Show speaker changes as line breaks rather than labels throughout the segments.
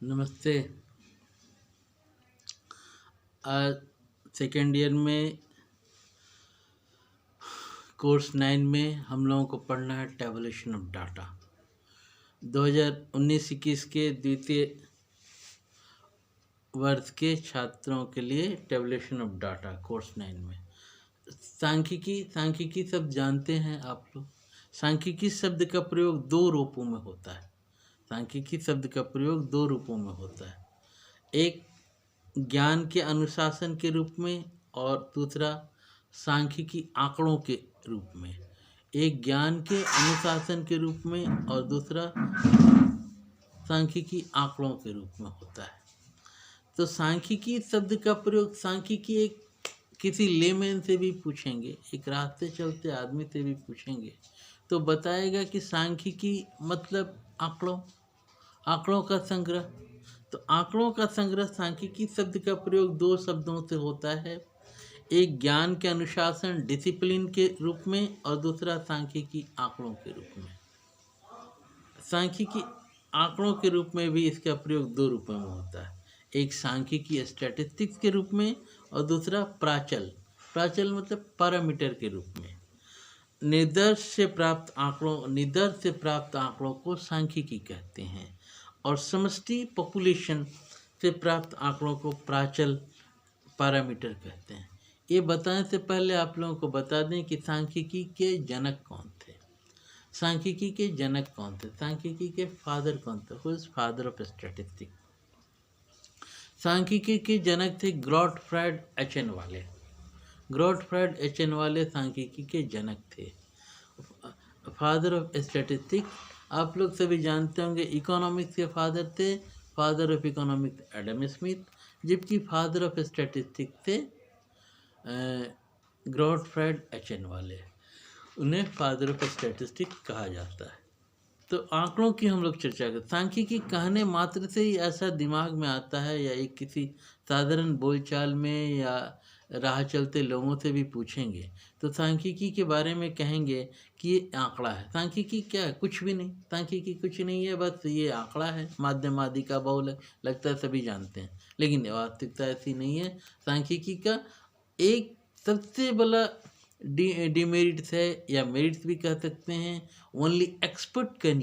नमस्ते। आज second year में कोर्स 9 में हम लोगों को पढ़ना है टेबुलेशन ऑफ डाटा। 2019-21 के द्वितीय वर्ष के छात्रों के लिए टेबुलेशन ऑफ डाटा कोर्स 9 में सांख्यिकी शब्द जानते हैं आप लोग। सांख्यिकी शब्द का प्रयोग दो रूपों में होता है। सांख्यिकी शब्द का प्रयोग दो रूपों में होता है, एक ज्ञान के अनुशासन के रूप में और दूसरा सांख्यिकी आंकड़ों के रूप में। एक ज्ञान के अनुशासन के रूप में और दूसरा सांख्यिकी आंकड़ों के रूप में होता है। तो सांख्यिकी शब्द का प्रयोग सांख्यिकी एक किसी लेमैन से भी पूछेंगे, एक रास्ते चलते आदमी से भी पूछेंगे तो बताएगा कि सांख्यिकी मतलब आंकड़ों का संग्रह। तो आंकड़ों का संग्रह सांख्यिकी शब्द का प्रयोग दो शब्दों से होता है, एक ज्ञान के अनुशासन डिसिप्लिन के रूप में और दूसरा सांख्यिकी आंकड़ों के रूप में। सांख्यिकी आंकड़ों के रूप में भी इसका प्रयोग दो रूपों में होता है, एक सांख्यिकी स्टैटिस्टिक्स के रूप में और दूसरा प्राचल मतलब पैरामीटर के रूप में। निदर्श से प्राप्त आंकड़ों को सांख्यिकी कहते हैं और समष्टि पॉपुलेशन से प्राप्त आंकड़ों को प्राचल पैरामीटर कहते हैं। ये बताने से पहले आप लोगों को बता दें कि सांख्यिकी के जनक कौन थे। सांख्यिकी के फादर कौन थे? Who is father of statistics? सांख्यिकी के जनक थे गॉटफ्राइड एचन वाले सांख्यिकी के जनक थे। फादर ऑफ स्टैटिस्टिक्स आप लोग सभी जानते होंगे। इकोनॉमिक्स के father of economics Adam Smith, जबकि फादर ऑफ स्टैटिस्टिक्स थे गॉटफ्राइड एचन वाले। उन्हें फादर ऑफ स्टैटिस्टिक्स कहा जाता है। तो आंकड़ों की हम लोग चर्चा करते। सांख्यिकी कहने मात्र से ही ऐसा दिमाग में आता है या एक किसी साधारण बोलचाल में या राह चलते लोगों से भी पूछेंगे तो सांख्यिकी के बारे में कहेंगे कि ये आंकड़ा है। सांख्यिकी क्या है? कुछ भी नहीं। सांख्यिकी कुछ नहीं है, बस ये आंकड़ा है। माध्यम आदि का बहुल लगता है, सभी जानते हैं, लेकिन वास्तविकता ऐसी नहीं है। सांख्यिकी का एक सबसे बड़ा डिमेरिट्स है या मेरिट्स भी कह सकते हैं, ओनली एक्सपर्ट कैन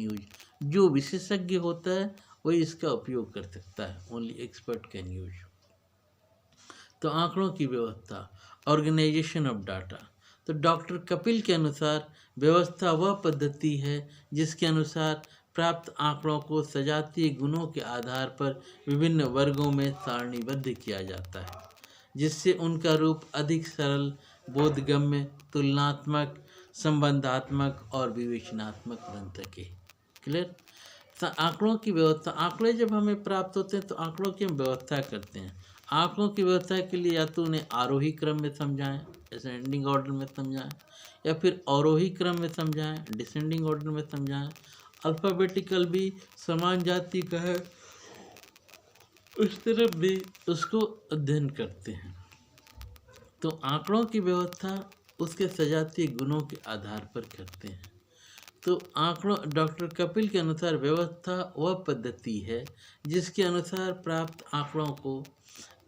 यूज। जो विशेषज्ञ होता है वही इसका उपयोग कर सकता है। Only expert can use. तो आंकड़ों की व्यवस्था, ऑर्गेनाइजेशन ऑफ डाटा। तो डॉक्टर कपिल के अनुसार व्यवस्था वह पद्धति है जिसके अनुसार प्राप्त आंकड़ों को सजातीय गुणों के आधार पर विभिन्न वर्गों में सारणीबद्ध किया जाता है, जिससे उनका रूप अधिक सरल, बोधगम्य, तुलनात्मक, संबंधात्मक और विवेचनात्मक बन सके। क्लियर? आंकड़ों की व्यवस्था। आंकड़े जब हमें प्राप्त होते हैं तो आंकड़ों की हम व्यवस्था करते हैं। आंकड़ों की व्यवस्था के लिए या तो उन्हें आरोही क्रम में समझाएं, असेंडिंग ऑर्डर में समझाएं, या फिर अवरोही क्रम में समझाएं, डिसेंडिंग ऑर्डर में समझाएं। अल्फ़ाबेटिकल भी समान जाति का है, उस तरफ भी उसको अध्ययन करते हैं। तो आंकड़ों की व्यवस्था उसके सजातीय गुणों के आधार पर करते हैं। तो आंकड़ों, डॉक्टर कपिल के अनुसार व्यवस्था वह पद्धति है जिसके अनुसार प्राप्त आंकड़ों को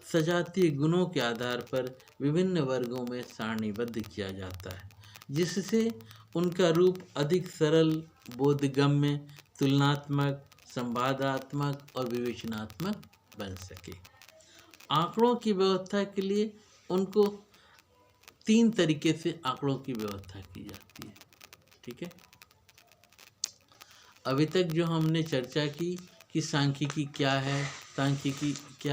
सजातीय गुणों के आधार पर विभिन्न वर्गों में सारणीबद्ध किया जाता है, जिससे उनका रूप अधिक सरल, बोधगम्य, तुलनात्मक, संवादात्मक और विवेचनात्मक बन सके। आंकड़ों की व्यवस्था के लिए उनको 3 तरीके से आंकड़ों की व्यवस्था की जाती है। ठीक है, अभी तक जो हमने चर्चा की कि सांख्यिकी क्या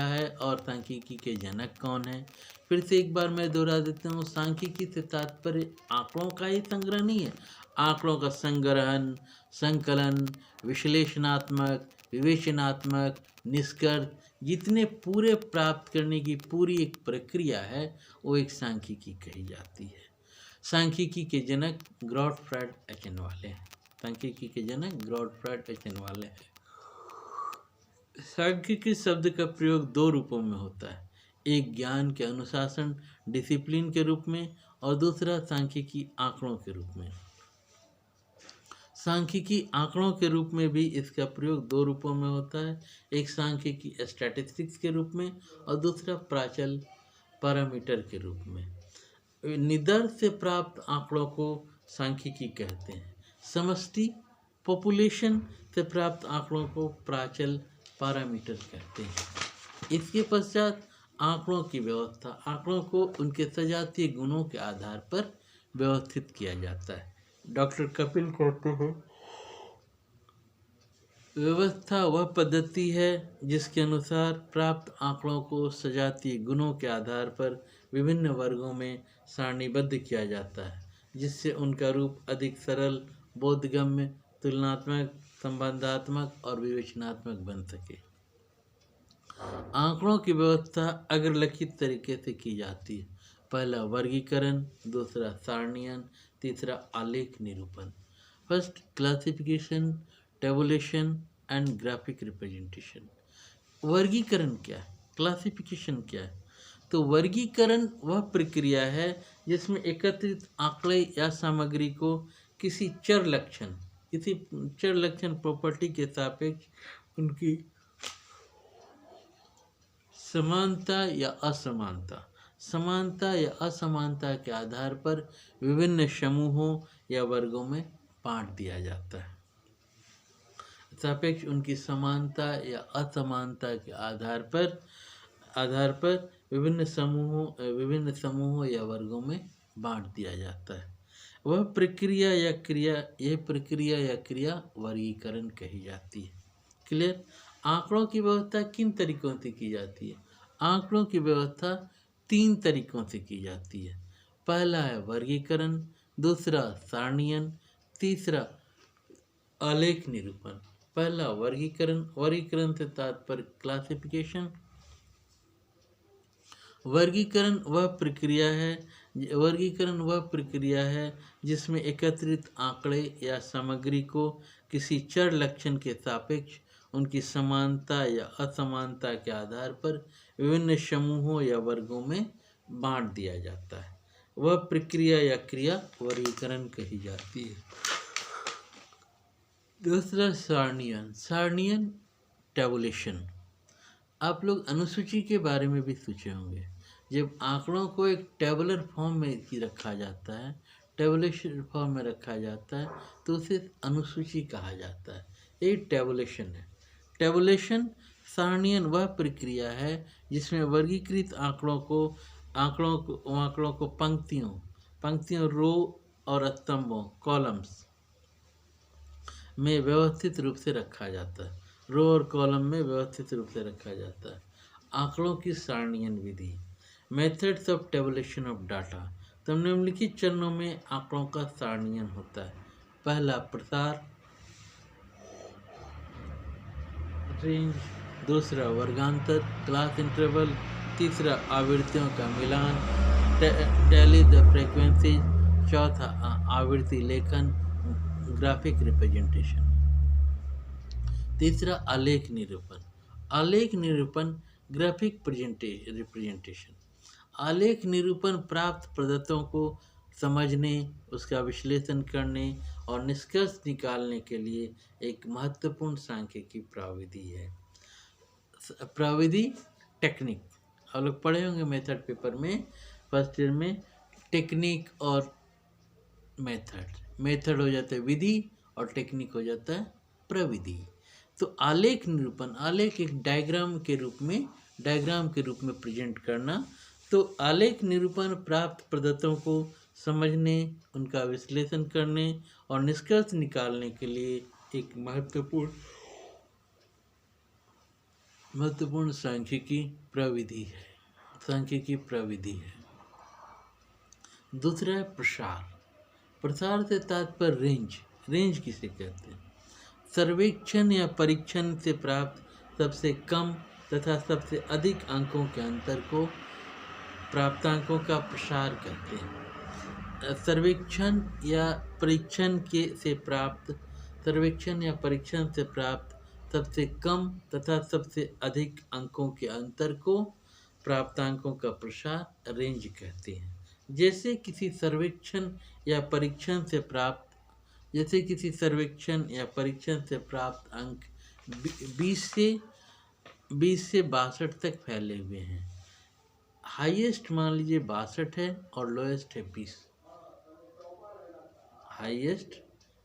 है और सांख्यिकी के जनक कौन है, फिर से एक बार मैं दोहरा देता हूँ। सांख्यिकी से तात्पर्य आंकड़ों का ही संग्रह नहीं है। आंकड़ों का संग्रहण, संकलन, विश्लेषणात्मक, विवेचनात्मक, निष्कर्ष, जितने पूरे प्राप्त करने की पूरी एक प्रक्रिया है वो एक सांख्यिकी कही जाती है। सांख्यिकी के जनक गॉटफ्राइड एचन वाले हैं। सांख्यिकी शब्द का प्रयोग दो रूपों में होता है, एक ज्ञान के अनुशासन डिसिप्लिन के रूप में और दूसरा सांख्यिकी आंकड़ों के रूप में। सांख्यिकी आंकड़ों के रूप में भी इसका प्रयोग दो रूपों में होता है, एक सांख्यिकी स्टैटिस्टिक्स के रूप में और दूसरा प्राचल पैरामीटर के रूप में। निदर् से प्राप्त आंकड़ों को सांख्यिकी कहते हैं। समष्टि पॉपुलेशन से प्राप्त आंकड़ों को प्राचल पैरामीटर कहते हैं। इसके पश्चात आंकड़ों की व्यवस्था, आंकड़ों को उनके सजातीय गुणों के आधार पर व्यवस्थित किया जाता है। डॉक्टर कपिल कहते हैं, व्यवस्था वह पद्धति है जिसके अनुसार प्राप्त आंकड़ों को सजातीय गुणों के आधार पर विभिन्न वर्गों में सारणीबद्ध किया जाता है, जिससे उनका रूप अधिक सरल, बोधगम्य, तुलनात्मक, संबंधात्मक और विवेचनात्मक बन सके। आंकड़ों की व्यवस्था अग्रलिखित तरीके से की जाती है। पहला वर्गीकरण, दूसरा सारणीयन, तीसरा आलेख निरूपण। First classification, tabulation and graphic representation. वर्गीकरण क्या है, क्लासिफिकेशन क्या है? तो वर्गीकरण वह प्रक्रिया है जिसमें एकत्रित आंकड़े या सामग्री को किसी चर लक्षण प्रॉपर्टी के सापेक्ष उनकी समानता या असमानता के आधार पर विभिन्न समूहों या वर्गों में बांट दिया जाता है। सापेक्ष उनकी समानता या असमानता के आधार पर विभिन्न समूहों या वर्गों में बांट दिया जाता है। यह प्रक्रिया या क्रिया वर्गीकरण कही जाती है। क्लियर? आंकड़ों की व्यवस्था किन तरीकों से की जाती है? आंकड़ों की व्यवस्था 3 तरीकों से की जाती है। पहला है वर्गीकरण, दूसरा सारणीयन, तीसरा आलेख निरूपण। पहला वर्गीकरण से तात्पर्य क्लासिफिकेशन। वर्गीकरण वह प्रक्रिया है जिसमें एकत्रित आंकड़े या सामग्री को किसी चर लक्षण के सापेक्ष उनकी समानता या असमानता के आधार पर विभिन्न समूहों या वर्गों में बांट दिया जाता है। वह प्रक्रिया या क्रिया वर्गीकरण कही जाती है। दूसरा सारणीयन टेबुलेशन। आप लोग अनुसूची के बारे में भी सोचे होंगे। जब आंकड़ों को एक टेबुलर फॉर्म में रखा जाता है, टेबुलेशन फॉर्म में रखा जाता है, तो उसे अनुसूची कहा जाता है। ये टेबुलेशन है। टेबुलेशन सारणीयन वह प्रक्रिया है जिसमें वर्गीकृत आंकड़ों को पंक्तियों रो और स्तंभों कॉलम्स में व्यवस्थित रूप से रखा जाता है। रो और कॉलम में व्यवस्थित रूप से रखा जाता है। आंकड़ों की सारणीयन विधि, methods of tabulation of data. तो निम्नलिखित चरणों में आंकड़ों का सारणीयन होता है। पहला प्रसार, रेंज, दूसरा वर्गांतर क्लास इंटरवल, तीसरा आवृत्तियों का मिलान टैली द फ्रीक्वेंसी, चौथा आवृत्ति लेखन ग्राफिक रिप्रेजेंटेशन, तीसरा आलेख निरूपण ग्राफिक रिप्रेजेंटेशन। आलेख निरूपण प्राप्त पदार्थों को समझने, उसका विश्लेषण करने और निष्कर्ष निकालने के लिए एक महत्वपूर्ण सांख्यिकी प्रविधि है। प्रविधि टेक्निक आप लोग पढ़े होंगे मेथड पेपर में, फर्स्ट ईयर में। टेक्निक और मेथड हो जाता है विधि और टेक्निक हो जाता है प्रविधि। तो आलेख निरूपण, आलेख एक डायग्राम के रूप में प्रेजेंट करना। तो आलेख निरूपण प्राप्त पदार्थों को समझने, उनका विश्लेषण करने और निष्कर्ष निकालने के लिए एक महत्वपूर्ण सांख्यिकी प्रविधि है। दूसरा है प्रसार से तात्पर्य रेंज किसे कहते हैं? सर्वेक्षण या परीक्षण से प्राप्त सबसे कम तथा सबसे अधिक अंकों के अंतर को प्राप्तांकों का प्रसार कहते हैं। सर्वेक्षण या परीक्षण से प्राप्त सबसे कम तथा सबसे अधिक अंकों के अंतर को प्राप्तांकों का प्रसार रेंज कहते हैं। जैसे किसी सर्वेक्षण या परीक्षण से प्राप्त जैसे किसी सर्वेक्षण या परीक्षण से प्राप्त अंक 20 से 62 तक फैले हुए हैं। हाईएस्ट मान लीजिए 62 है और लोएस्ट है 20। हाईएस्ट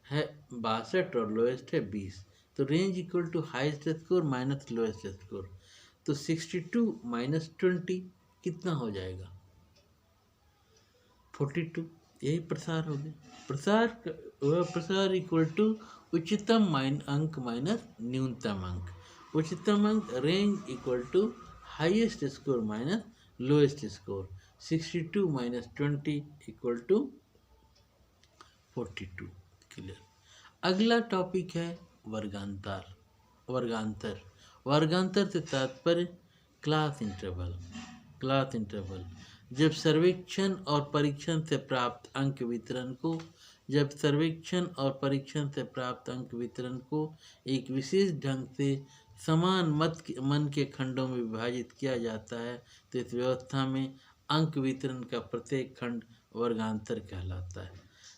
है 62 और लोएस्ट है 20, तो range equal to highest score minus lowest score. तो 62 माइनस 20 कितना हो जाएगा? 42। यही प्रसार हो गया। प्रसार इक्वल टू उच्चतम अंक माइनस न्यूनतम अंक। उच्चतम अंक range equal to highest score minus lowest score. 62 minus 20 equal to 42। Clear. अगला टॉपिक है वर्गांतर। वर्गांतर से तात्पर्य क्लास इंटरवल। क्लास इंटरवल जब सर्वेक्षण और परीक्षण से प्राप्त अंक वितरण को एक विशेष ढंग से समान मन के खंडों में विभाजित किया जाता है, तो इस व्यवस्था में अंक वितरण का प्रत्येक खंड वर्गांतर कहलाता है।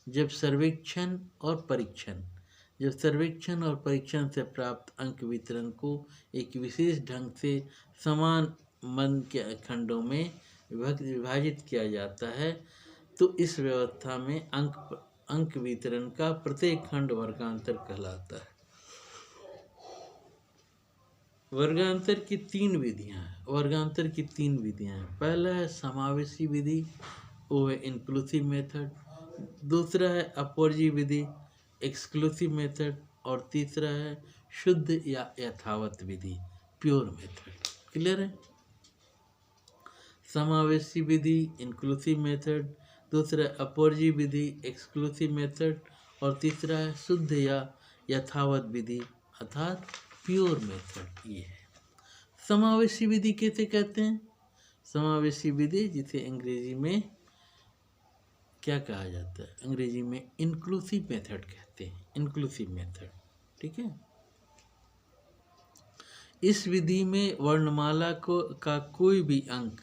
जब सर्वेक्षण और परीक्षण से प्राप्त अंक वितरण को एक विशेष ढंग से समान मन के खंडों में विभाजित किया जाता है, तो इस व्यवस्था में अंक वितरण का प्रत्येक खंड वर्गांतर कहलाता है। वर्गांतर की तीन विधियां हैं। पहला है समावेशी विधि, वो है इंक्लूसिव मेथड। दूसरा है अपवर्जी विधि, एक्सक्लूसिव मेथड। और तीसरा है शुद्ध या यथावत विधि, प्योर मेथड। क्लियर है? समावेशी विधि, इंक्लूसिव मेथड। दूसरा अपवर्जी विधि, एक्सक्लूसिव मेथड। और तीसरा है शुद्ध या यथावत विधि अर्थात प्योर मेथड। ये है समावेशी विधि। कैसे कहते हैं? समावेशी विधि जिसे अंग्रेजी में क्या कहा जाता है? अंग्रेजी में इंक्लूसिव मेथड कहते हैं। इंक्लूसिव मेथड, ठीक है। इस विधि में वर्णमाला का कोई भी अंक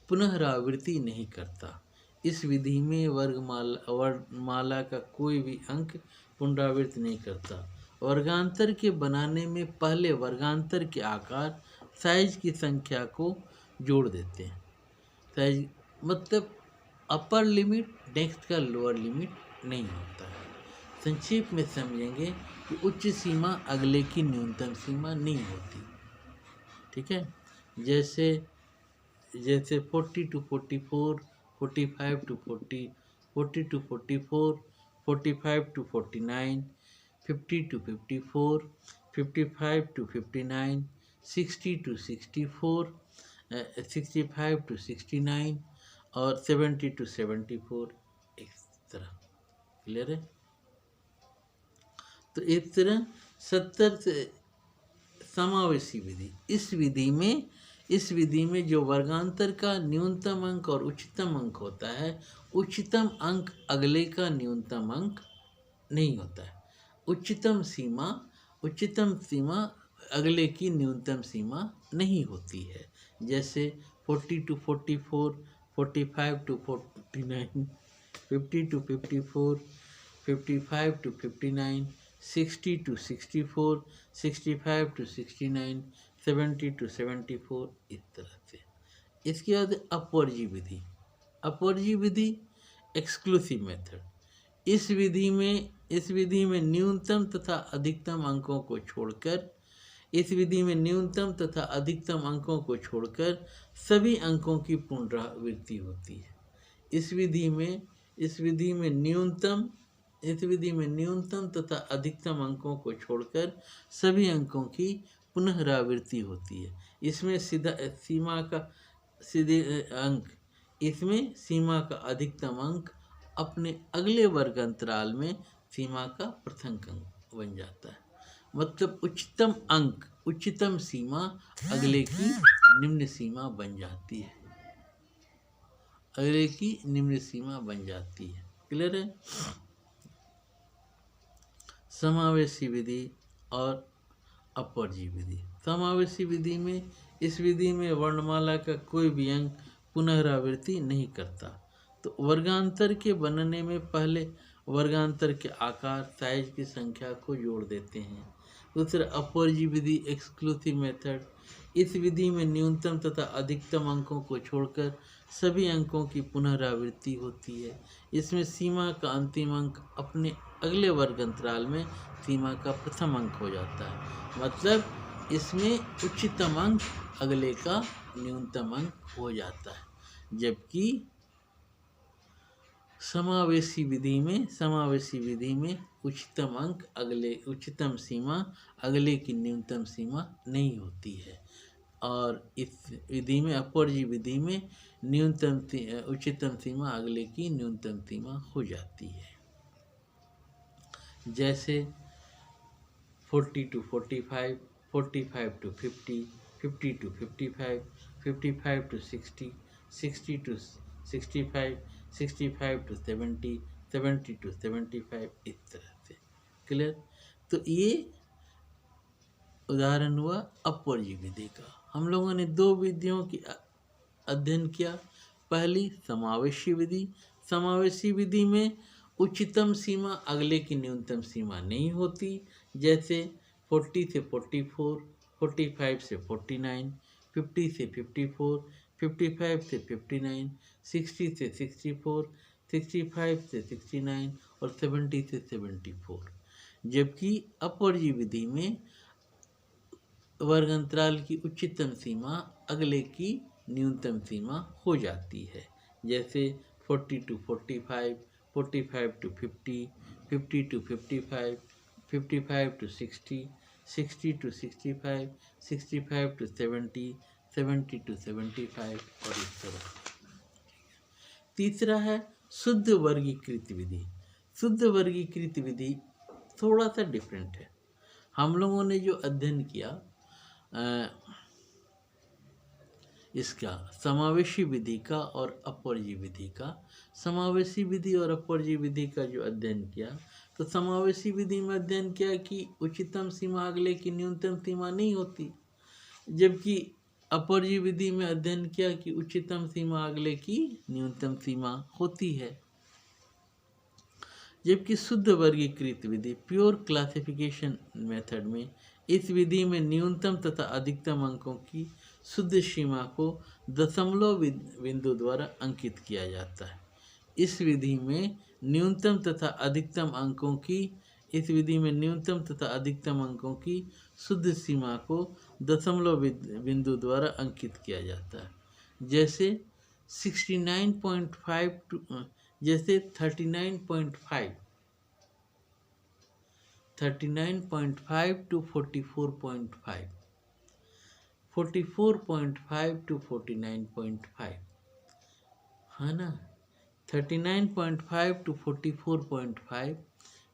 पुनरावृत्ति नहीं करता। इस विधि में वर्णमाला का कोई भी अंक पुनरावृत्ति नहीं करता। वर्गांतर के बनाने में पहले वर्गांतर के आकार, साइज की संख्या को जोड़ देते हैं। साइज मतलब अपर लिमिट नेक्स्ट का लोअर लिमिट नहीं होता है। संक्षेप में समझेंगे कि उच्च सीमा अगले की न्यूनतम सीमा नहीं होती, ठीक है। जैसे 40 to 44, 45 to 40, 40 to 44, 45 to 49, 50 to 54, 55 to 59, 60 to 64, 65 to 69 और 70 to 74, इस तरह। क्लियर है? तो इस तरह 70 से समावेशी विधि। इस विधि में जो वर्गांतर का न्यूनतम अंक और उच्चतम अंक होता है, उच्चतम अंक अगले का न्यूनतम अंक नहीं होता है। उच्चतम सीमा अगले की न्यूनतम सीमा नहीं होती है। जैसे 40 to 44, 45 to 49, 50 to 54, 55 to 59, 60 to 64, 65 to 69, 70 to 74, इस तरह से। इसके बाद अपवर्जी विधि एक्सक्लूसिव मेथड। इस विधि में न्यूनतम तथा अधिकतम अंकों को छोड़कर सभी अंकों की पुनरावृत्ति होती है। इस विधि में न्यूनतम तथा अधिकतम अंकों को छोड़कर सभी अंकों की पुनरावृत्ति होती है। इसमें सीमा का अधिकतम अंक अपने अगले वर्ग अंतराल में सीमा का प्रथम अंक बन जाता है। मतलब उच्चतम सीमा अगले की निम्न सीमा बन जाती है। क्लियर है? समावेशी विधि और अपवर्जी विधि। समावेशी विधि में वर्णमाला का कोई भी अंक पुनरावृत्ति नहीं करता। तो वर्गांतर के बनने में पहले वर्गांतर के आकार साइज की संख्या को जोड़ देते हैं। दूसरा अपवर्जी विधि एक्सक्लूसिव मेथड, इस विधि में न्यूनतम तथा अधिकतम अंकों को छोड़कर सभी अंकों की पुनरावृत्ति होती है। इसमें सीमा का अंतिम अंक अपने अगले वर्ग अंतराल में सीमा का प्रथम अंक हो जाता है। मतलब इसमें उच्चतम अंक अगले का न्यूनतम अंक हो जाता है। जबकि समावेशी विधि में उच्चतम अंक अगले उच्चतम सीमा अगले की न्यूनतम सीमा नहीं होती है। और इस विधि में अपवर्जी विधि में उच्चतम सीमा अगले की न्यूनतम सीमा हो जाती है। जैसे 40 to 45, 45 to 50, 50 to 55, 55 to 60, 60 to 65, 65 to 70, 70 to 75, इस तरह से। क्लियर? तो ये उदाहरण हुआ अपवर्जी विधि का। हम लोगों ने दो विधियों की अध्ययन किया। पहली समावेशी विधि। समावेशी विधि में उच्चतम सीमा अगले की न्यूनतम सीमा नहीं होती। जैसे 40 से 44, 45 से 49, 50 से 54, 55 से 59, 60 से 64, 65 से 69 और 70 से 74। जबकि अपवर्जी विधि में वर्ग अंतराल की उच्चतम सीमा अगले की न्यूनतम सीमा हो जाती है। जैसे 40 to 45, 45 to 50, 50 to 55, 55 to 60, 60 to 65, 65 to 70, 70 to 75 और इस तरह। तीसरा है शुद्ध वर्गीकृत विधि। शुद्ध वर्गीकृत विधि थोड़ा सा डिफरेंट है। हम लोगों ने जो अध्ययन किया इसका समावेशी विधि का और अपवर्जी विधि का। समावेशी विधि और अपवर्जी विधि का जो अध्ययन किया, तो समावेशी विधि में अध्ययन किया कि उच्चतम सीमा अगले की न्यूनतम सीमा नहीं होती। जबकि अपवर्जी विधि में अध्ययन किया कि उच्चतम सीमा अगले की न्यूनतम सीमा होती है। जबकि शुद्ध वर्गीकृत विधि प्योर क्लासिफिकेशन मेथड में इस विधि में न्यूनतम तथा अधिकतम अंकों की शुद्ध सीमा को दशमलव बिंदु द्वारा अंकित किया जाता है। इस विधि में न्यूनतम तथा अधिकतम अंकों की शुद्ध सीमा को दशमलव बिंदु द्वारा अंकित किया जाता है। जैसे 39.5 जैसे 39.5 to 44.5, 44.5 to 49.5, है ना। 39.5 to 44.5,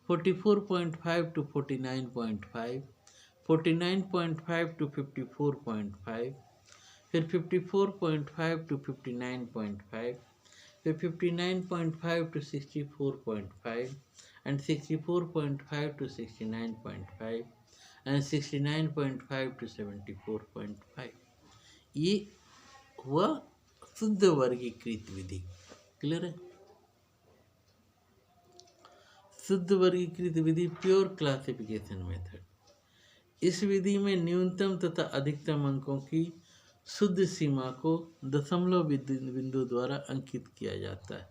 44.5 to 49.5, 49.5 to 54.5, फिर 54.5 to 59.5, फिर 59.5 to 64.5, and 64.5 to 69.5, and 69.5 to 74.5। ये हुआ शुद्ध वर्गीकृत विधि। क्लियर है? शुद्ध वर्गीकृत विधि प्योर क्लासिफिकेशन मेथड। इस विधि में न्यूनतम तथा अधिकतम अंकों की शुद्ध सीमा को दशमलव बिंदु द्वारा अंकित किया जाता है।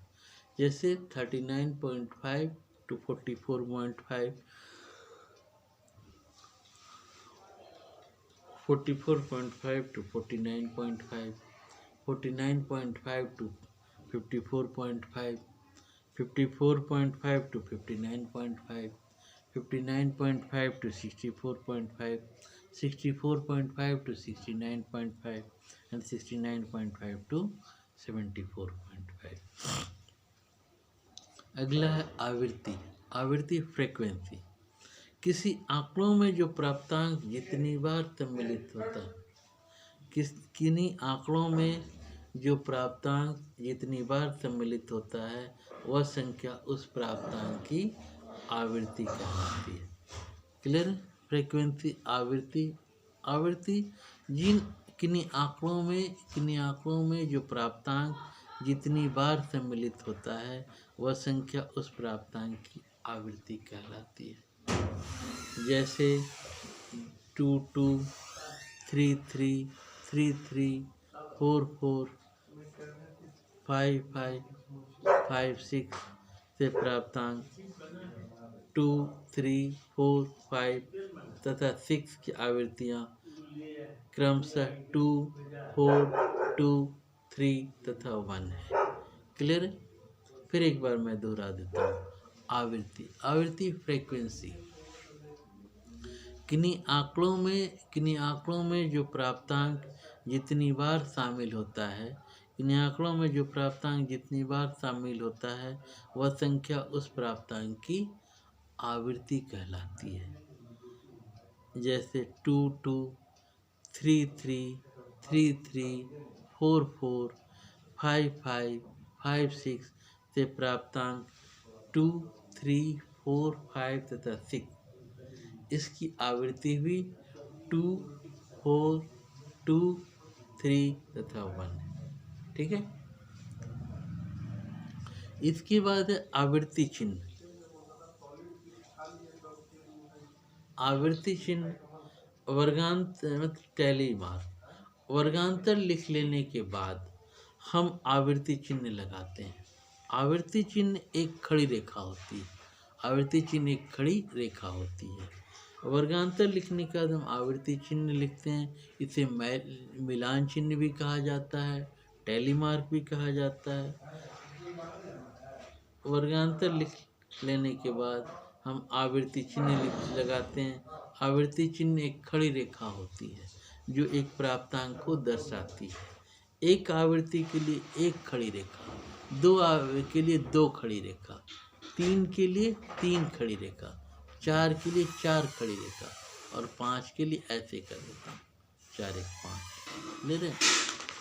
जैसे 39.5 to 44.5, 44.5 to 49.5, 49.5 to 54.5, 54.5 to 59.5, 59.5 to 64.5, 64.5 to 69.5, and 69.5 to 74.5। अगला है आवृत्ति फ्रीक्वेंसी। किसी आंकड़ों में जो प्राप्तांक जितनी बार सम्मिलित होता है, किन्हीं आंकड़ों में जो प्राप्तांक जितनी बार सम्मिलित होता है वह संख्या उस प्राप्तांक की आवृत्ति कहलाती है। क्लियर? फ्रीक्वेंसी, आवृत्ति किन्हीं आंकड़ों में जो प्राप्तांक जितनी बार सम्मिलित होता है वह संख्या उस प्राप्तांक की आवृत्ति कहलाती है। जैसे 2 2, 3 3, 3 3, 4 4, 5 5, 5 6 से प्राप्तांक 2 3 4 5 तथा 6 की आवृत्तियाँ क्रमशः 2 4 2 3 तथा 1 है। क्लियर है? फिर एक बार मैं दोहरा देता हूँ। आवृत्ति फ्रीक्वेंसी किन्हीं आंकड़ों में जो प्राप्तांक जितनी बार शामिल होता है, किन्हीं आंकड़ों में जो प्राप्तांक जितनी बार शामिल होता है वह संख्या उस प्राप्तांक की आवृत्ति कहलाती है। जैसे 2 2, 3 3, 3 3, 4 4, 5 5, 5 6 से प्राप्तांक 2 3 4 5 तथा 6, इसकी आवृत्ति भी 2 4 2 3 तथा 1 है। ठीक है। इसके बाद है आवृत्ति चिन्ह। आवृत्ति चिन्ह वर्गांतर टेलीमार्क। वर्गांतर लिख लेने के बाद हम आवृत्ति चिन्ह लगाते हैं। आवृत्ति चिन्ह एक खड़ी रेखा होती है। आवृत्ति चिन्ह एक खड़ी रेखा होती है। वर्गांतर लिखने के बाद हम आवृत्ति चिन्ह लिखते हैं। इसे मिलान चिन्ह भी कहा जाता है, टेलीमार्क भी कहा जाता है। वर्गांतर लिख लेने के बाद हम आवृत्ति चिन्ह लगाते हैं। आवृत्ति चिन्ह एक खड़ी रेखा होती है जो एक प्राप्तांक को दर्शाती है। एक आवृत्ति के लिए एक खड़ी रेखा, 2 आवृत्ति के लिए 2 खड़ी रेखा, 3 के लिए 3 खड़ी रेखा, 4 के लिए 4 खड़ी रेखा और 5 के लिए ऐसे कर देता हूँ 4 1 5 ले रहे।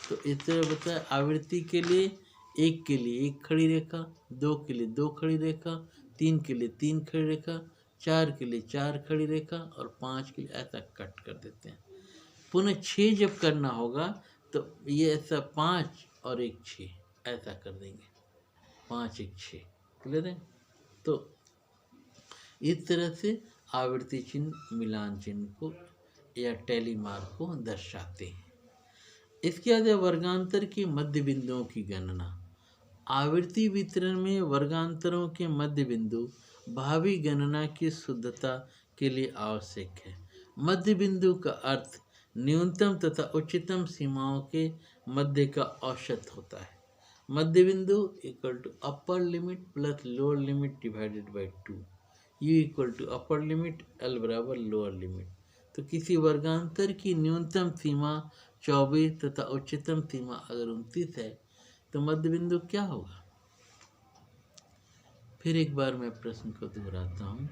तो इस तरह बताया आवृत्ति के लिए एक खड़ी रेखा, 2 के लिए 2 खड़ी रेखा, 3 के लिए 3 खड़ी रेखा, 4 के लिए 4 खड़ी रेखा और 5 के लिए ऐसा कट कर देते हैं। पुनः 6 जब करना होगा तो ये ऐसा 5 और 1 6 ऐसा कर देंगे, 5 1 6। क्लियर है? तो इस तरह से आवृत्ति चिन्ह मिलान चिन्ह को या टेलीमार्क को दर्शाते हैं। इसके बाद वर्गांतर की मध्य बिंदुओं की गणना। आवृत्ति वितरण में वर्गांतरों के मध्य बिंदु भावी गणना की शुद्धता के लिए आवश्यक है। मध्य बिंदु का अर्थ न्यूनतम तथा उच्चतम सीमाओं के मध्य का औसत होता है। मध्य बिंदु equal to upper limit plus lower limit divided by 2, U equal to upper limit, L बराबर लोअर लिमिट। तो किसी वर्गांतर की न्यूनतम सीमा 24 तथा उच्चतम सीमा अगर 29 है तो मध्य बिंदु क्या होगा? फिर एक बार मैं प्रश्न को दोहराता हूँ।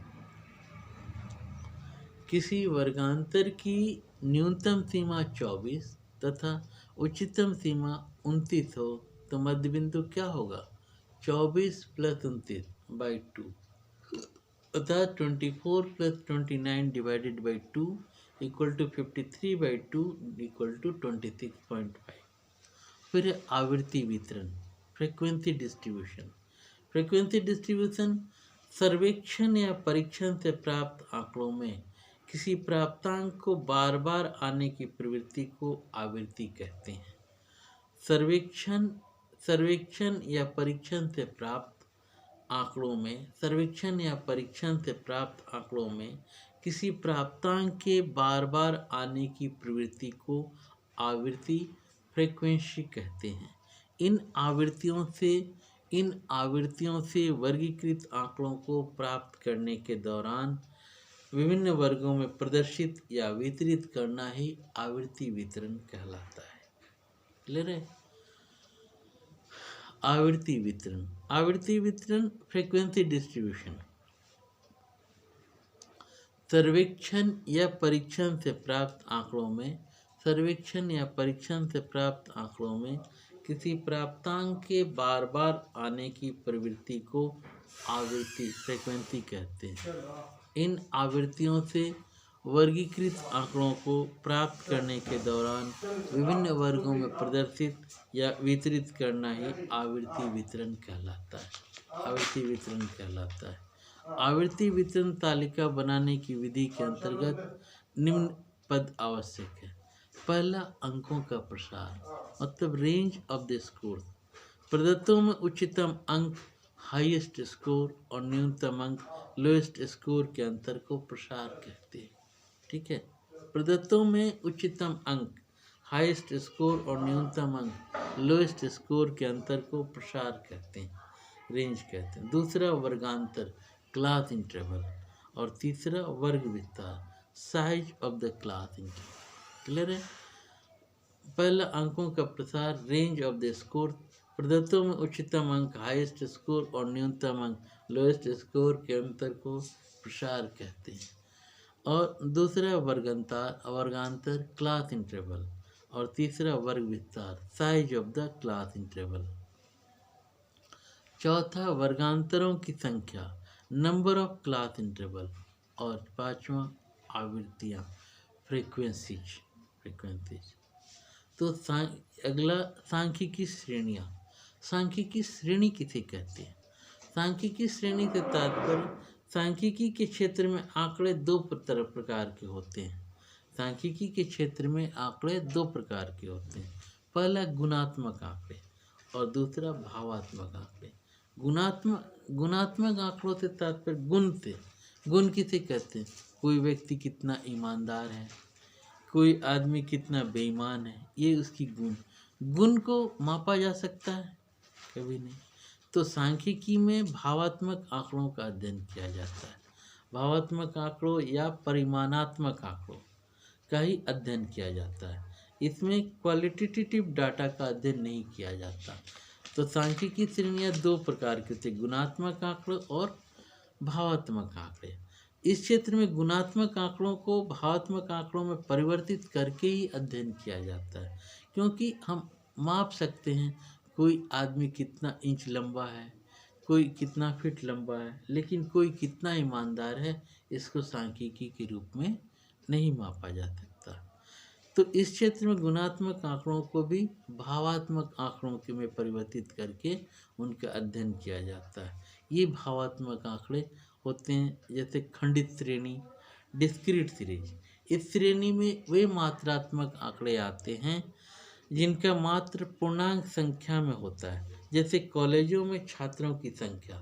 किसी वर्गांतर की न्यूनतम सीमा 24 तथा उच्चतम सीमा 29 हो तो मध्य बिंदु क्या होगा? 24 प्लस 29 बाई 2 अर्थात 24 plus 29 divided by 2 equal to 53 by 2 equal to 26.5। फिर आवृत्ति वितरण, फ्रीक्वेंसी डिस्ट्रीब्यूशन। फ्रीक्वेंसी डिस्ट्रीब्यूशन सर्वेक्षण या परीक्षण से प्राप्त आंकड़ों में किसी प्राप्तांक को बार बार आने की प्रवृत्ति को आवृत्ति कहते हैं। सर्वेक्षण या परीक्षण से प्राप्त आंकड़ों में किसी प्राप्तांक के बार बार आने की प्रवृत्ति को आवृत्ति फ्रीक्वेंसी कहते हैं। इन आवृत्तियों से वर्गीकृत आंकड़ों को प्राप्त करने के दौरान विभिन्न वर्गों में प्रदर्शित या वितरित करना ही आवृत्ति वितरण कहलाता है। क्लियर है? आवृत्ति वितरण फ्रीक्वेंसी डिस्ट्रीब्यूशन सर्वेक्षण या परीक्षण से प्राप्त आंकड़ों में किसी प्राप्तांक के बार बार आने की प्रवृत्ति को आवृत्ति फ्रीक्वेंसी कहते हैं। इन आवृत्तियों से वर्गीकृत आंकड़ों को प्राप्त करने के दौरान विभिन्न वर्गों में प्रदर्शित या वितरित करना ही आवृत्ति वितरण कहलाता है। आवृत्ति वितरण कहलाता है। आवृत्ति वितरण तालिका बनाने की विधि के अंतर्गत निम्न पद आवश्यक है। पहला, अंकों का प्रसार, मतलब रेंज ऑफ द स्कोर। प्रदत्तों में उच्चतम अंक हाईएस्ट स्कोर और न्यूनतम अंक लोएस्ट स्कोर के अंतर को प्रसार कहते हैं। ठीक है, प्रदत्तों में उच्चतम अंक हाईएस्ट स्कोर और न्यूनतम अंक लोएस्ट स्कोर के अंतर को प्रसार कहते हैं, रेंज कहते हैं। दूसरा, वर्गांतर, क्लास इंटरवल। और तीसरा, वर्ग विस्तार, size of the class interval. Clear है? पहला, अंकों का प्रसार, रेंज ऑफ द स्कोर। प्रदत्तों में उच्चतम अंक हाईएस्ट स्कोर और न्यूनतम अंक लोएस्ट स्कोर के अंतर को प्रसार कहते हैं। और दूसरा, वर्गांतर, क्लास इंटरवल। और तीसरा, वर्ग विस्तार, size of the class interval. चौथा, वर्गांतरों की संख्या, नंबर ऑफ क्लास इंटरवल। और पांचवा, आवृत्तियाँ, फ्रीक्वेंसीज। तो अगला, सांख्यिकी श्रेणियाँ। सांख्यिकी श्रेणी किसे कहते हैं? सांख्यिकी श्रेणी से तात्पर्य, सांख्यिकी के क्षेत्र में आंकड़े दो प्रकार के होते हैं। सांख्यिकी के क्षेत्र में आंकड़े दो प्रकार के होते हैं। पहला, गुणात्मक आंकड़े और दूसरा, भावात्मक आंकड़े। गुणात्मक आंकड़ों से तात्पर्य गुण से। गुण किसे कहते हैं? कोई व्यक्ति कितना ईमानदार है, कोई आदमी कितना बेईमान है, ये उसकी गुण को मापा जा सकता है? कभी नहीं। तो सांख्यिकी में भावात्मक आंकड़ों का अध्ययन किया जाता है। भावात्मक आंकड़ों या परिमाणात्मक आंकड़ों का ही अध्ययन किया जाता है। इसमें क्वालिटेटिव डाटा का अध्ययन नहीं किया जाता। तो सांख्यिकी श्रेणियाँ दो प्रकार की होती हैं, गुणात्मक आंकड़े और भावात्मक आंकड़े। इस क्षेत्र में गुणात्मक आंकड़ों को भावात्मक आंकड़ों में परिवर्तित करके ही अध्ययन किया जाता है, क्योंकि हम माप सकते हैं कोई आदमी कितना इंच लंबा है, कोई कितना फीट लंबा है, लेकिन कोई कितना ईमानदार है, इसको सांख्यिकी के रूप में नहीं मापा जा सकता। तो इस क्षेत्र में गुणात्मक आंकड़ों को भी भावात्मक आंकड़ों के में परिवर्तित करके उनका अध्ययन किया जाता है। ये भावात्मक आंकड़े होते हैं जैसे खंडित श्रेणी, डिस्क्रीट सीरीज। इस श्रेणी में वे मात्रात्मक आंकड़े आते हैं जिनका मात्र पूर्णांक संख्या में होता है। जैसे कॉलेजों में छात्रों की संख्या,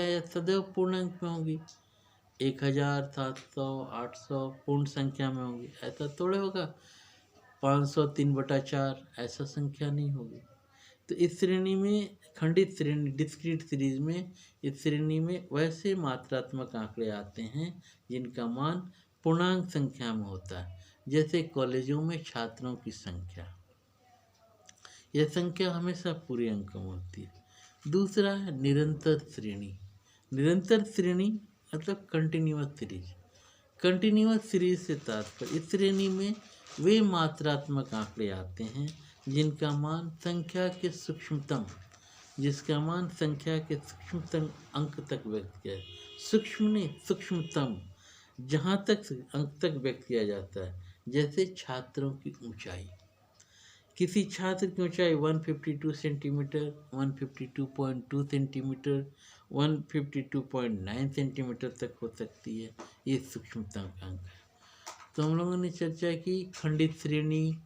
या सदैव पूर्णांक में होगी, 1000, 700, 800 पूर्ण संख्या में होगी। ऐसा थोड़े होगा 500 3/4, ऐसा संख्या नहीं होगी। तो इस श्रेणी में, खंडित श्रेणी, डिस्क्रीट सीरीज में, इस श्रेणी में वैसे मात्रात्मक आंकड़े आते हैं जिनका मान पूर्णांक संख्या में होता है। जैसे कॉलेजों में छात्रों की संख्या, यह संख्या हमेशा पूरे अंकों में होती है। दूसरा है निरंतर श्रेणी। निरंतर श्रेणी मतलब कंटिन्यूअस सीरीज से तात्पर्य, इस श्रेणी में वे मात्रात्मक आंकड़े आते हैं जिसका मान संख्या के सूक्ष्मतम अंक तक व्यक्त किया है। सूक्ष्म नहीं, सूक्ष्मतम, जहाँ तक अंक तक व्यक्त किया जाता है। जैसे छात्रों की ऊंचाई, किसी छात्र की ऊंचाई 152 सेंटीमीटर, 152.2 सेंटीमीटर, 152.9 सेंटीमीटर तक हो सकती है। ये सूक्ष्मतम अंक है। तो हम लोगों ने चर्चा की खंडित श्रेणी,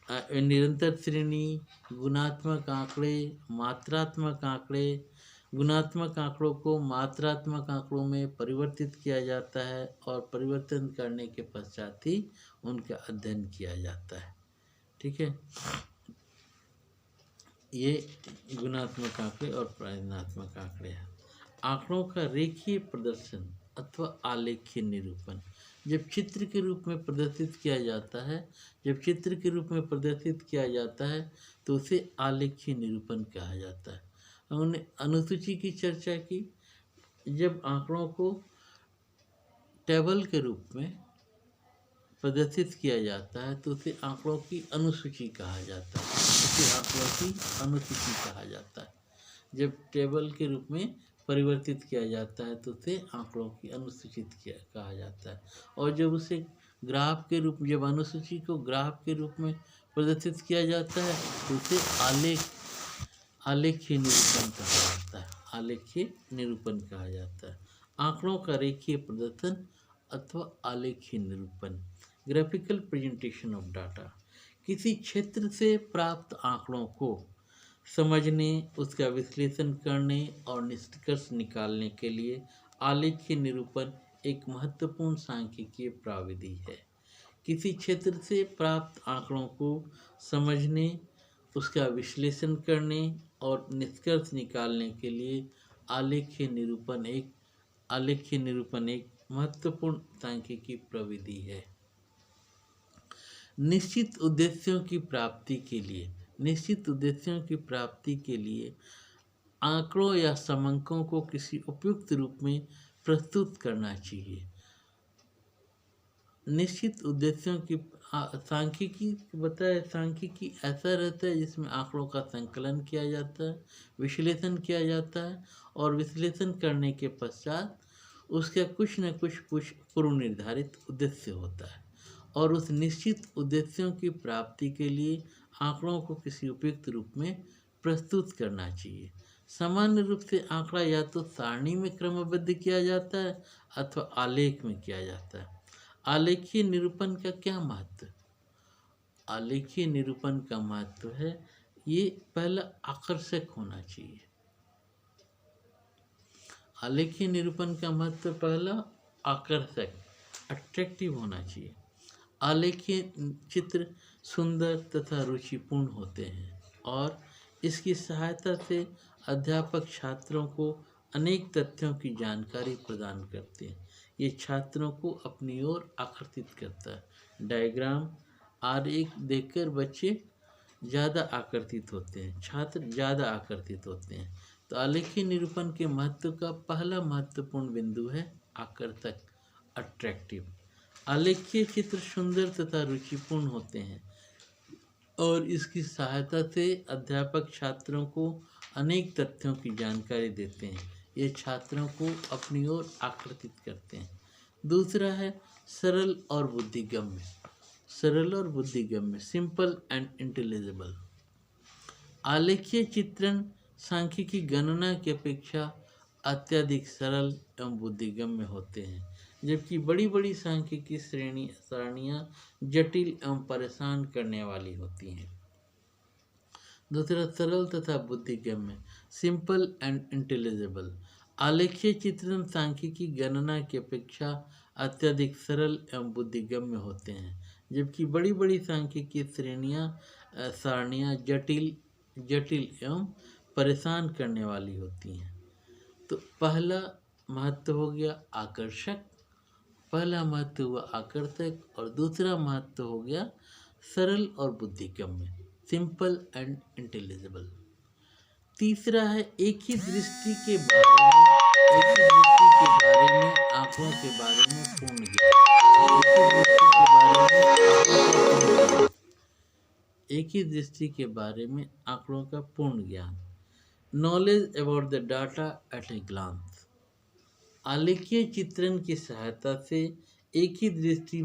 निरंतर श्रेणी, गुणात्मक आंकड़े, मात्रात्मक आंकड़े। गुणात्मक आंकड़ों को मात्रात्मक आंकड़ों में परिवर्तित किया जाता है और परिवर्तन करने के पश्चात ही उनका अध्ययन किया जाता है। ठीक है, ये गुणात्मक आंकड़े और परिमाणात्मक आंकड़े हैं। आंकड़ों का रेखीय प्रदर्शन अथवा आलेखीय निरूपण जब चित्र के रूप में प्रदर्शित किया जाता है, तो उसे आलेखीय निरूपण कहा जाता है। हमने अनुसूची की चर्चा की। जब आंकड़ों को टेबल के रूप में प्रदर्शित किया जाता है तो उसे आंकड़ों की अनुसूची कहा जाता है। जब टेबल के रूप में परिवर्तित किया जाता है तो उसे आंकड़ों की कहा जाता है। और जब उसे ग्राफ के रूप में, जब अनुसूची को ग्राफ के रूप में प्रदर्शित किया जाता है तो उसे आलेखीय निरूपण कहा जाता है। आलेखीय निरूपण कहा जाता है। आंकड़ों का रेखीय प्रदर्शन अथवा आलेखीय निरूपण। Graphical presentation of data. किसी क्षेत्र से प्राप्त आंकड़ों को समझने, उसका विश्लेषण करने और निष्कर्ष निकालने के लिए आलेखीय निरूपण एक महत्वपूर्ण सांख्यिकीय प्रविधि है। किसी क्षेत्र से प्राप्त आंकड़ों को समझने, उसका विश्लेषण करने और निष्कर्ष निकालने के लिए आलेखीय निरूपण एक महत्वपूर्ण सांख्यिकीय प्रविधि है। निश्चित उद्देश्यों की प्राप्ति के लिए आंकड़ों या समंकों को किसी उपयुक्त रूप में प्रस्तुत करना चाहिए। निश्चित उद्देश्यों की सांख्यिकी ऐसा रहता है जिसमें आंकड़ों का संकलन किया जाता है, विश्लेषण किया जाता है और विश्लेषण करने के पश्चात उसका कुछ न कुछ पूर्व निर्धारित उद्देश्य होता है और उस निश्चित उद्देश्यों की प्राप्ति के लिए आंकड़ों को किसी उपयुक्त रूप में प्रस्तुत करना चाहिए। सामान्य रूप से आंकड़ा या तो सारणी में क्रमबद्ध किया जाता है अथवा आलेख में किया जाता है। आलेखीय निरूपण का क्या महत्व? आलेखीय निरूपण का महत्व है, ये पहला आकर्षक होना चाहिए। आलेखीय निरूपण का महत्व पहला आकर्षक, अट्रैक्टिव होना चाहिए। आलेखीय चित्र सुंदर तथा रुचिपूर्ण होते हैं और इसकी सहायता से अध्यापक छात्रों को अनेक तथ्यों की जानकारी प्रदान करते हैं। ये छात्रों को अपनी ओर आकर्षित करता है। डायग्राम, आरेख देखकर बच्चे ज़्यादा आकर्षित होते हैं, छात्र ज़्यादा आकर्षित होते हैं। तो आलेखीय निरूपण के महत्व का पहला महत्वपूर्ण बिंदु है आकर्षक, अट्रैक्टिव। आलेखीय चित्र सुंदर तथा रुचिपूर्ण होते हैं और इसकी सहायता से अध्यापक छात्रों को अनेक तथ्यों की जानकारी देते हैं। ये छात्रों को अपनी ओर आकर्षित करते हैं। दूसरा है सरल और बुद्धिगम्य। Simple and intelligible. आलेखीय चित्रण सांख्यिकी गणना की अपेक्षा अत्यधिक सरल एवं बुद्धिगम्य होते हैं, जबकि बड़ी बड़ी सांख्यिकी सारणियाँ जटिल एवं परेशान करने वाली होती हैं। दूसरा, सरल तथा बुद्धिगम्य, सिंपल एंड इंटेलिजिबल। आलेखीय चित्रण सांख्यिकी गणना की अपेक्षा अत्यधिक सरल एवं बुद्धिगम्य होते हैं, जबकि बड़ी बड़ी सांख्यिकी सारणियाँ जटिल एवं परेशान करने वाली होती हैं। तो पहला महत्व हो गया आकर्षक, और दूसरा महत्व हो गया सरल और बुद्धिगम्य, सिंपल एंड इंटेलिजिबल। तीसरा है एक ही दृष्टि के बारे में आंकड़ों के बारे में पूर्ण ज्ञान। Knowledge about the data at a glance. आलेखीय चित्रण की सहायता से एक ही दृष्टि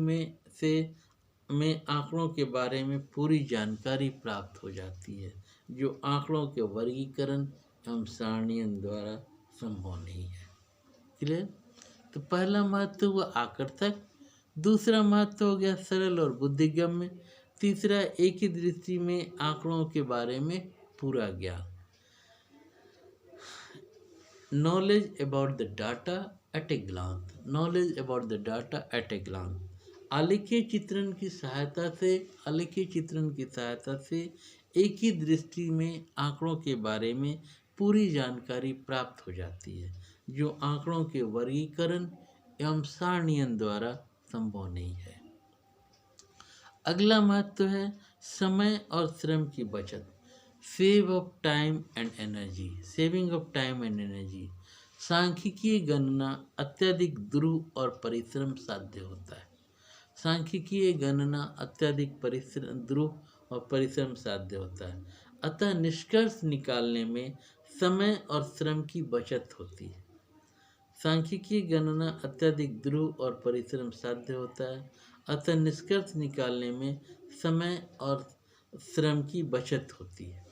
में आंकड़ों के बारे में पूरी जानकारी प्राप्त हो जाती है, जो आंकड़ों के वर्गीकरण एवं सारणियों द्वारा संभव नहीं है। क्लियर? तो पहला महत्व हुआ आकर्षक, दूसरा महत्व हो गया सरल और बुद्धिगम्य, तीसरा एक ही दृष्टि में आंकड़ों के बारे में पूरा ज्ञान। Knowledge about the data at a glance. आलेखीय चित्रण की सहायता से एक ही दृष्टि में आंकड़ों के बारे में पूरी जानकारी प्राप्त हो जाती है, जो आंकड़ों के वर्गीकरण एवं सारणियों द्वारा संभव नहीं है। अगला महत्व है समय और श्रम की बचत, saving of time and energy. सांख्यिकीय गणना अत्यधिक द्रुह और परिश्रम साध्य होता है। अतः निष्कर्ष निकालने में समय और श्रम की बचत होती है। सांख्यिकीय गणना अत्यधिक द्रुह और परिश्रम साध्य होता है, अतः निष्कर्ष निकालने में समय और श्रम की बचत होती है।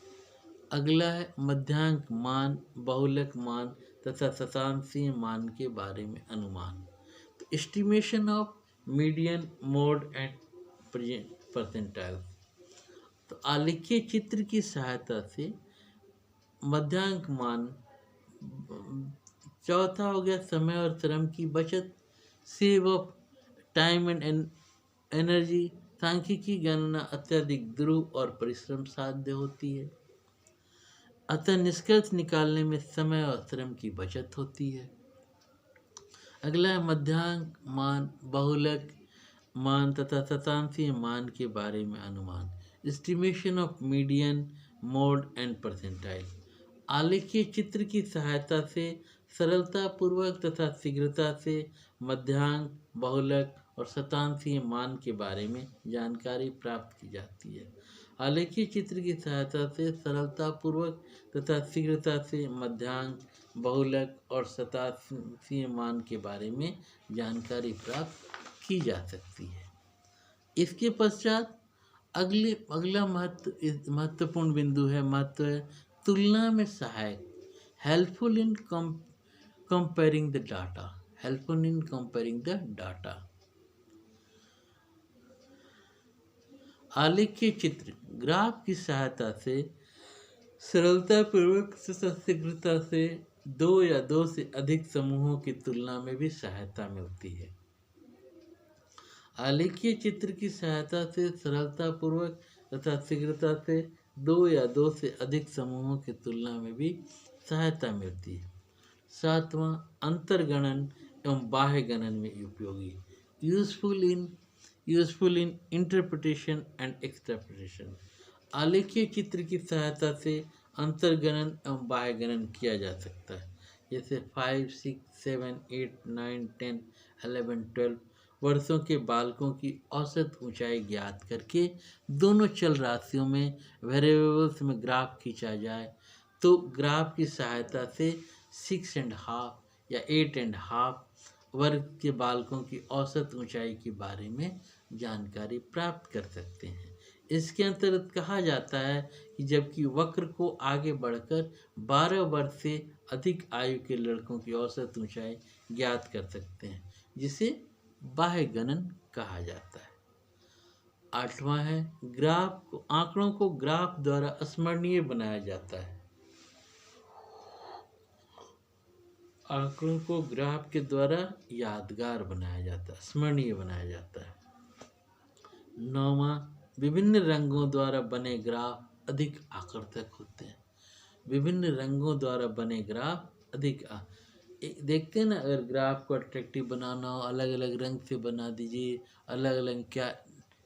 अगला है मध्यांक मान, बहुलक मान तथा शतांशीय मान के बारे में अनुमान। तो estimation of median, mode and percentile. तो आलेखीय चित्र की सहायता से मध्यांक मान, चौथा हो गया समय और श्रम की बचत, save of time and energy. सांख्यिकी गणना अत्यधिक ध्रुव और परिश्रम साध्य होती है, अतः निष्कर्ष निकालने में समय और श्रम की बचत होती है। अगला है मध्यांक मान, बहुलक मान तथा शतांशीय मान के बारे में अनुमान। Estimation of median, mode and percentile. आलेखीय चित्र की सहायता से सरलतापूर्वक तथा शीघ्रता से मध्यांक, बहुलक और शतांशीय मान के बारे में जानकारी प्राप्त की जाती है। आलेखीय चित्र की सहायता से सरलतापूर्वक तथा शीघ्रता से मध्यांक, बहुलक और शतांशीय मान के बारे में जानकारी प्राप्त की जा सकती है। इसके पश्चात अगला महत्वपूर्ण बिंदु है, महत्व है तुलना में सहायक, helpful in comparing the data, helpful in comparing the data. आलेखीय चित्र ग्राफ की सहायता से सरलतापूर्वक तथा शीघ्रता से दो या दो से अधिक समूहों की तुलना में भी सहायता मिलती है। आलेखीय चित्र की सहायता से सरलतापूर्वक तथा शीघ्रता से दो या दो से अधिक समूहों की तुलना में भी सहायता मिलती है। सातवां, अंतर्गणन एवं बाह्य गणन में उपयोगी, यूजफुल इन इंटरप्रिटेशन एंड एक्सटरप्रिटेशन। आलेखीय चित्र की सहायता से अंतर्गणन एवं बाह्य गणन किया जा सकता है, जैसे 5, 6, 7, 8, 9, 10, 11, 12 वर्षों के बालकों की औसत ऊंचाई ज्ञात करके दोनों चल राशियों में वेरिएबल्स में ग्राफ खींचा जाए तो ग्राफ की सहायता से 6.5 या 8.5 वर्ग के बालकों की औसत ऊंचाई के बारे में जानकारी प्राप्त कर सकते हैं। इसके अंतर्गत कहा जाता है कि जबकि वक्र को आगे बढ़कर 12 वर्ष से अधिक आयु के लड़कों की औसत ऊंचाई ज्ञात कर सकते हैं, जिसे बाह्य गणन कहा जाता है। आठवां है आंकड़ों को ग्राफ द्वारा स्मरणीय बनाया जाता है। आंकड़ों को ग्राफ के द्वारा यादगार बनाया जाता है, स्मरणीय बनाया जाता है। नौवां, विभिन्न रंगों द्वारा बने ग्राफ अधिक आकर्षक होते हैं। विभिन्न रंगों द्वारा बने ग्राफ अधिक देखते हैं ना, अगर ग्राफ को अट्रैक्टिव बनाना हो अलग अलग रंग से बना दीजिए, अलग अलग क्या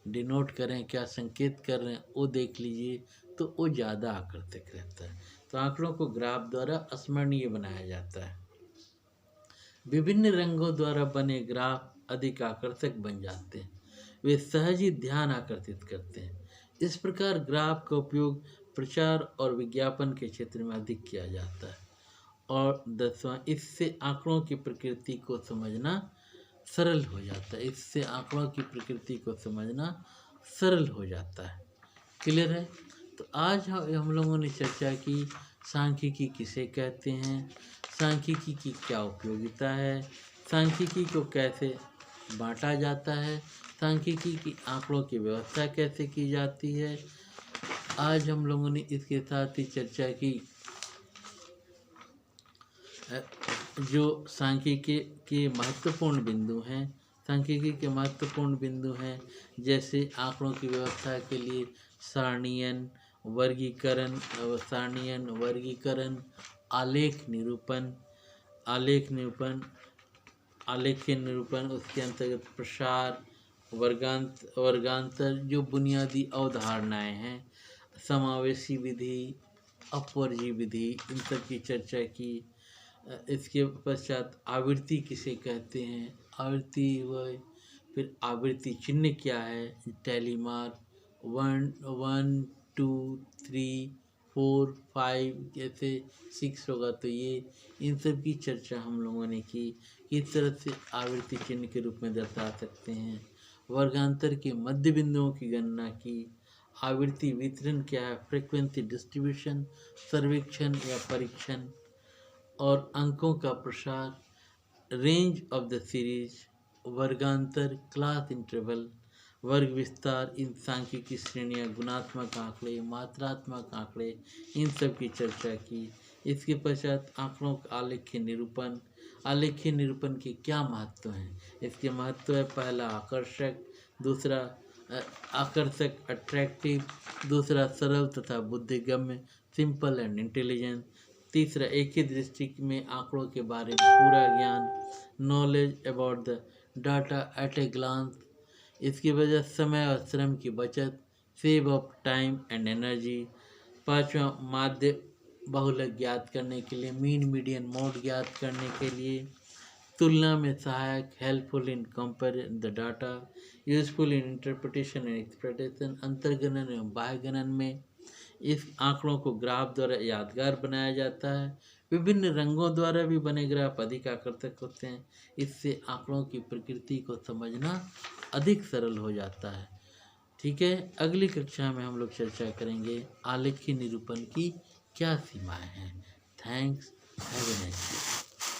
डिनोट करें, क्या संकेत कर रहे हैं वो देख लीजिए, तो वो ज़्यादा आकर्षक रहता है। तो आंकड़ों को ग्राफ द्वारा स्मरणीय बनाया जाता है। विभिन्न रंगों द्वारा बने ग्राफ अधिक आकर्षक बन जाते हैं, वे सहज ही ध्यान आकर्षित करते हैं। इस प्रकार ग्राफ का उपयोग प्रचार और विज्ञापन के क्षेत्र में अधिक किया जाता है। और 10वां, इससे आंकड़ों की प्रकृति को समझना सरल हो जाता है। इससे आंकड़ों की प्रकृति को समझना सरल हो जाता है। क्लियर है? तो आज हम लोगों ने चर्चा की सांख्यिकी किसे कहते हैं, सांख्यिकी की क्या उपयोगिता है, सांख्यिकी को कैसे बांटा जाता है, सांख्यिकी की आंकड़ों की व्यवस्था कैसे की जाती है। आज हम लोगों ने इसके साथ ही चर्चा की जो सांख्यिकी के महत्वपूर्ण बिंदु हैं, सांख्यिकी के महत्वपूर्ण बिंदु हैं, जैसे आंकड़ों की व्यवस्था के लिए सारणीयन, वर्गीकरण, आलेख्य निरूपण, उसके अंतर्गत प्रसार, वर्गांतर जो बुनियादी अवधारणाएं हैं, समावेशी विधि, अपवर्जी विधि, इन सब की चर्चा की। इसके पश्चात आवृत्ति किसे कहते हैं, आवृत्ति वह, फिर आवृत्ति चिन्ह क्या है, टैलीमार 1, 2, 3, 4, 5 जैसे 6 होगा तो ये, इन सब की चर्चा हम लोगों ने की, किस तरह से आवृत्ति चिन्ह के रूप में दर्शा सकते हैं। वर्गांतर के मध्य बिंदुओं की गणना की, आवृत्ति वितरण क्या है, फ्रीक्वेंसी डिस्ट्रीब्यूशन, सर्वेक्षण या परीक्षण, और अंकों का प्रसार, रेंज ऑफ द सीरीज, वर्गांतर, क्लास इंटरवल, वर्ग विस्तार, इन सांख्यिकी श्रेणियाँ, गुणात्मक आंकड़े, मात्रात्मक आंकड़े, इन सब की चर्चा की। इसके पश्चात आंकड़ों का आलेख्य निरूपण। आलेख्य निरूपण के क्या महत्व हैं? इसके महत्व है, पहला आकर्षक, दूसरा आकर्षक अट्रैक्टिव, दूसरा सरल तथा बुद्धिगम्य सिंपल एंड इंटेलिजेंट, तीसरा एक ही दृष्टि में आंकड़ों के बारे में पूरा ज्ञान, knowledge about the data at a glance. इसकी वजह समय और श्रम की बचत, save of time and energy. पांचवा माध्य बहुलक ज्ञात करने के लिए, मीन मीडियन मोड ज्ञात करने के लिए, तुलना में सहायक, helpful in comparing the data, useful in interpretation and exploitation, अंतर्गणन एवं बाह्यगणन में। इस आंकड़ों को ग्राफ द्वारा यादगार बनाया जाता है। विभिन्न रंगों द्वारा भी बने ग्राफ अधिक आकर्षक होते हैं। इससे आंकड़ों की प्रकृति को समझना अधिक सरल हो जाता है। ठीक है, अगली कक्षा में हम लोग चर्चा करेंगे आलेख्य निरूपण की क्या सीमाएं हैं। Thanks, have a nice day.